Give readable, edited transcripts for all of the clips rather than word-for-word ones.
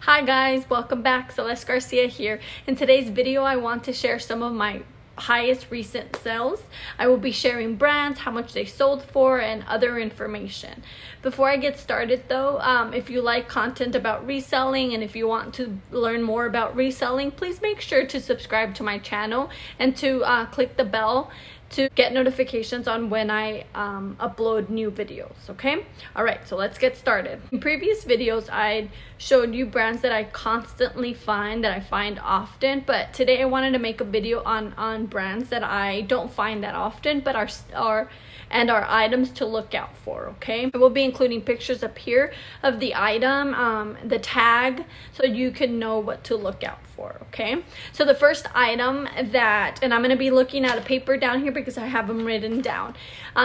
Hi guys, welcome back. Celeste Garcia here. In today's video, I want to share some of my highest recent sales. I will be sharing brands, how much they sold for, and other information. Before I get started though, if you like content about reselling and if you want to learn more about reselling, please make sure to subscribe to my channel and to click the bell to get notifications on when I upload new videos, okay? All right, so let's get started. In previous videos, I showed you brands that I constantly find, that I find often, but today I wanted to make a video on brands that I don't find that often, but are items to look out for, okay? I will be including pictures up here of the item, the tag, so you can know what to look out for, okay? So the first item that, and I'm going to be looking at a paper down here because I have them written down.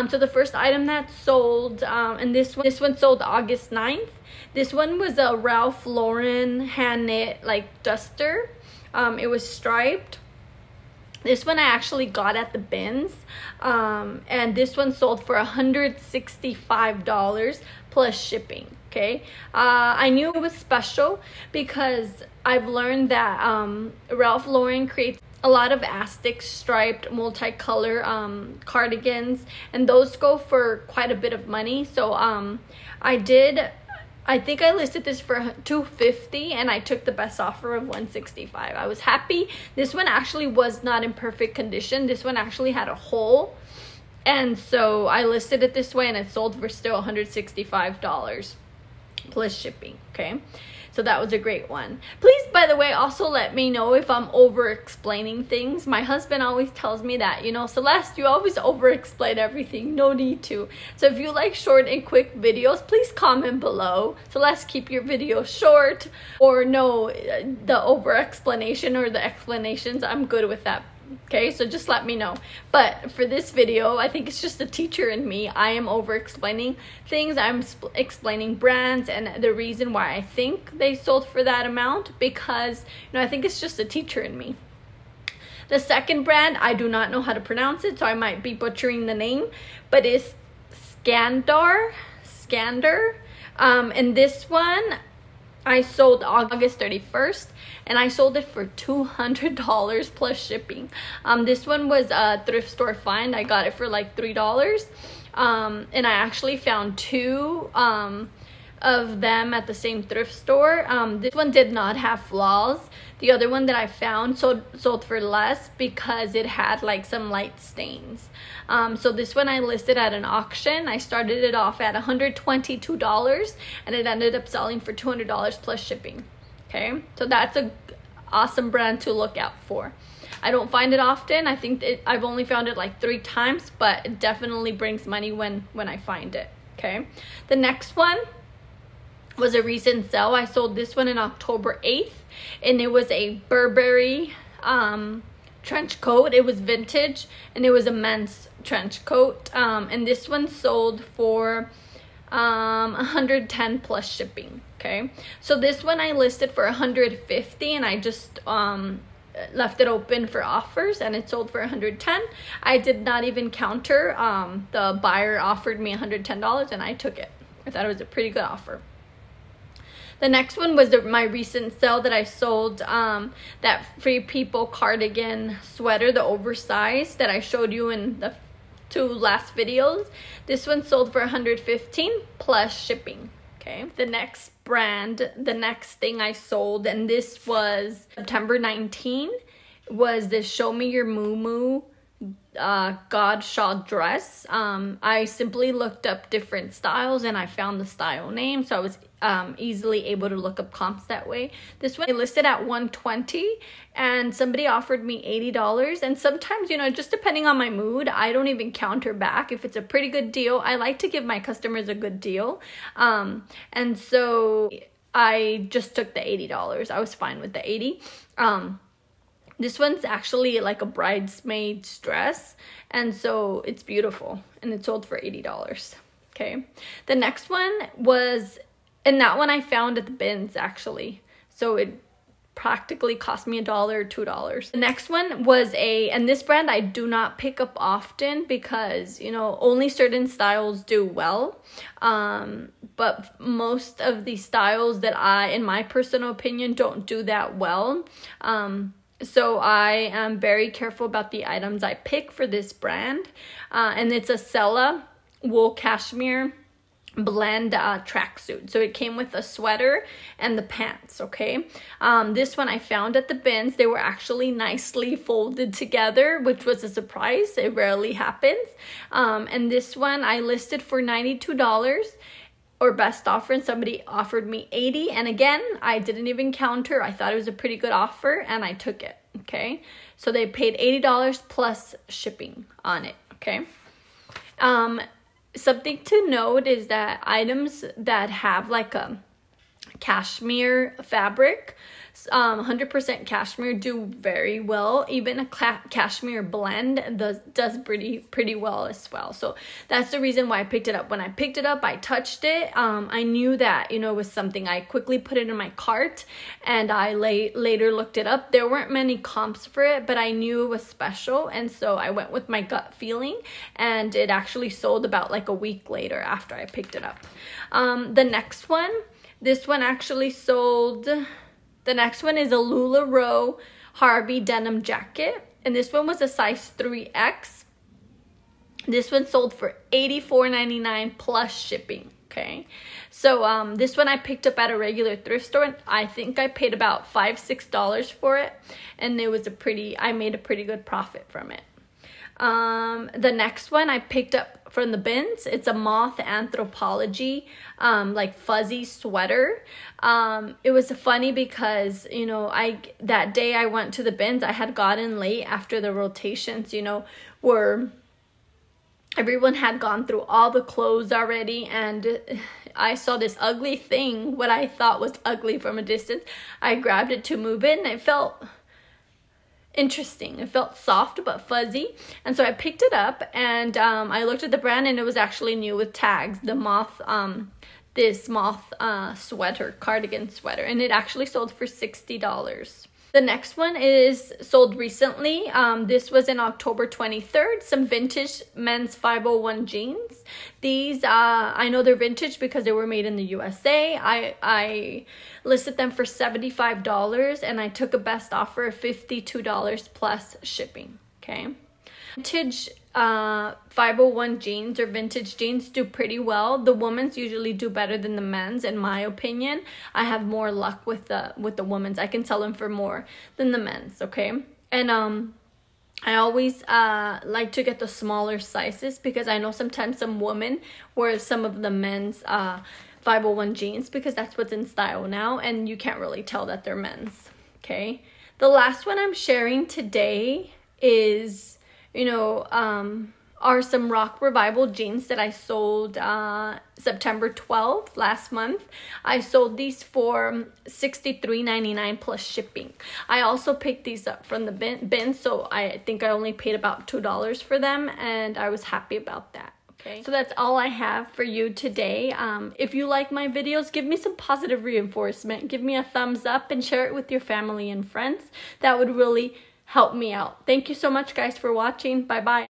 So the first item that sold, and this one sold August 9th. This one was a Ralph Lauren hand knit like duster. It was striped. This one I actually got at the bins, and this one sold for $165 plus shipping, okay? I knew it was special because I've learned that Ralph Lauren creates a lot of Aztec striped multicolor cardigans, and those go for quite a bit of money. So I think I listed this for $250 and I took the best offer of $165. I was happy. This one actually was not in perfect condition. This one actually had a hole, and so I listed it this way and it sold for still $165 plus shipping, okay? So that was a great one. Please, by the way, also let me know if I'm over explaining things. My husband always tells me that, you know, Celeste, you always over explain everything. No need to. So if you like short and quick videos, please comment below. Celeste, keep your videos short, or no, the over explanation or the explanations, I'm good with that. Okay, so just let me know. But for this video, I think it's just the teacher in me. I am over explaining things. I'm explaining brands and the reason why I think they sold for that amount, because, you know, I think it's just the teacher in me. The second brand, I do not know how to pronounce it, so I might be butchering the name, but it's Skander. And this one I sold August 31st, and I sold it for $200 plus shipping. This one was a thrift store find. I got it for like $3. And I actually found two of them at the same thrift store. This one did not have flaws. The other one that I found sold for less because it had like some light stains. So this one I listed at an auction. I started it off at $122 and it ended up selling for $200 plus shipping. Okay, so that's a awesome brand to look out for. I don't find it often. I think I've only found it like 3 times, but it definitely brings money when I find it. Okay, the next one was a recent sale. I sold this one in October 8th, and it was a Burberry trench coat. It was vintage and it was a men's trench coat, and this one sold for $110 plus shipping. Okay, so this one I listed for $150 and I just left it open for offers, and it sold for $110. I did not even counter. The buyer offered me $110 and I took it. I thought it was a pretty good offer. The next one was my recent sale that I sold, that Free People cardigan sweater, the oversized that I showed you in the 2 last videos. This one sold for $115 plus shipping. Okay, the next brand, the next thing I sold, and this was September 19, was this Show Me Your Moo Moo God shawl dress. I simply looked up different styles and I found the style name, so I was easily able to look up comps that way. This one I listed at $120 and somebody offered me $80, and sometimes, you know, just depending on my mood, I don't even counter back. If it's a pretty good deal, I like to give my customers a good deal, and so I just took the $80. I was fine with the $80. This one's actually like a bridesmaid's dress, and so it's beautiful, and it sold for $80. Okay, the next one was, and that one I found at the bins actually, so it practically cost me $1 or $2. The next one was and this brand I do not pick up often because, you know, only certain styles do well. But most of the styles that in my personal opinion, don't do that well. So I am very careful about the items I pick for this brand. And it's a Sella wool cashmere blend tracksuit. So it came with a sweater and the pants. Okay, this one I found at the bins. They were actually nicely folded together, which was a surprise. It rarely happens. And this one I listed for $92 or best offer, and somebody offered me $80. And again, I didn't even counter. I thought it was a pretty good offer and I took it. Okay, so they paid $80 plus shipping on it. Okay, something to note is that items that have like a cashmere fabric, 100% cashmere, do very well. Even a cashmere blend does pretty well as well. So that's the reason why I picked it up. When I picked it up, I touched it. I knew that, you know, it was something. I quickly put it in my cart and I later looked it up. There weren't many comps for it, but I knew it was special, and so I went with my gut feeling, and it actually sold about like a week later after I picked it up. The next one, this one actually sold. The next one is a LuLaRoe Harvey denim jacket, and this one was a size 3X. This one sold for $84.99 plus shipping. Okay, so this one I picked up at a regular thrift store, and I think I paid about $5-6 for it, and it was I made a pretty good profit from it. The next one I picked up from the bins. It's a moth Anthropologie like fuzzy sweater. It was funny because, you know, that day I went to the bins, I had gotten late after the rotations, you know, where everyone had gone through all the clothes already, and I saw this ugly thing, what I thought was ugly from a distance. I grabbed it to move it, and it felt interesting. It felt soft but fuzzy, and so I picked it up, and I looked at the brand, and it was actually new with tags. The moth, this moth sweater, cardigan sweater, and it actually sold for $60. The next one is sold recently. This was in October 23rd. Some vintage men's 501 jeans. These, I know they're vintage because they were made in the USA. I listed them for $75, and I took a best offer of $52 plus shipping. Okay. Vintage 501 jeans or vintage jeans do pretty well. The women's usually do better than the men's, in my opinion. I have more luck with the women's. I can sell them for more than the men's. Okay, and I always like to get the smaller sizes because I know sometimes some women wear some of the men's 501 jeans because that's what's in style now, and you can't really tell that they're men's. Okay, the last one I'm sharing today is, you know, are some Rock Revival jeans that I sold September 12th, last month. I sold these for $63.99 plus shipping. I also picked these up from the bin, so I think I only paid about $2 for them, and I was happy about that. Okay, so that's all I have for you today. If you like my videos, give me some positive reinforcement. Give me a thumbs up and share it with your family and friends. That would really help me out. Thank you so much, guys, for watching. Bye-bye.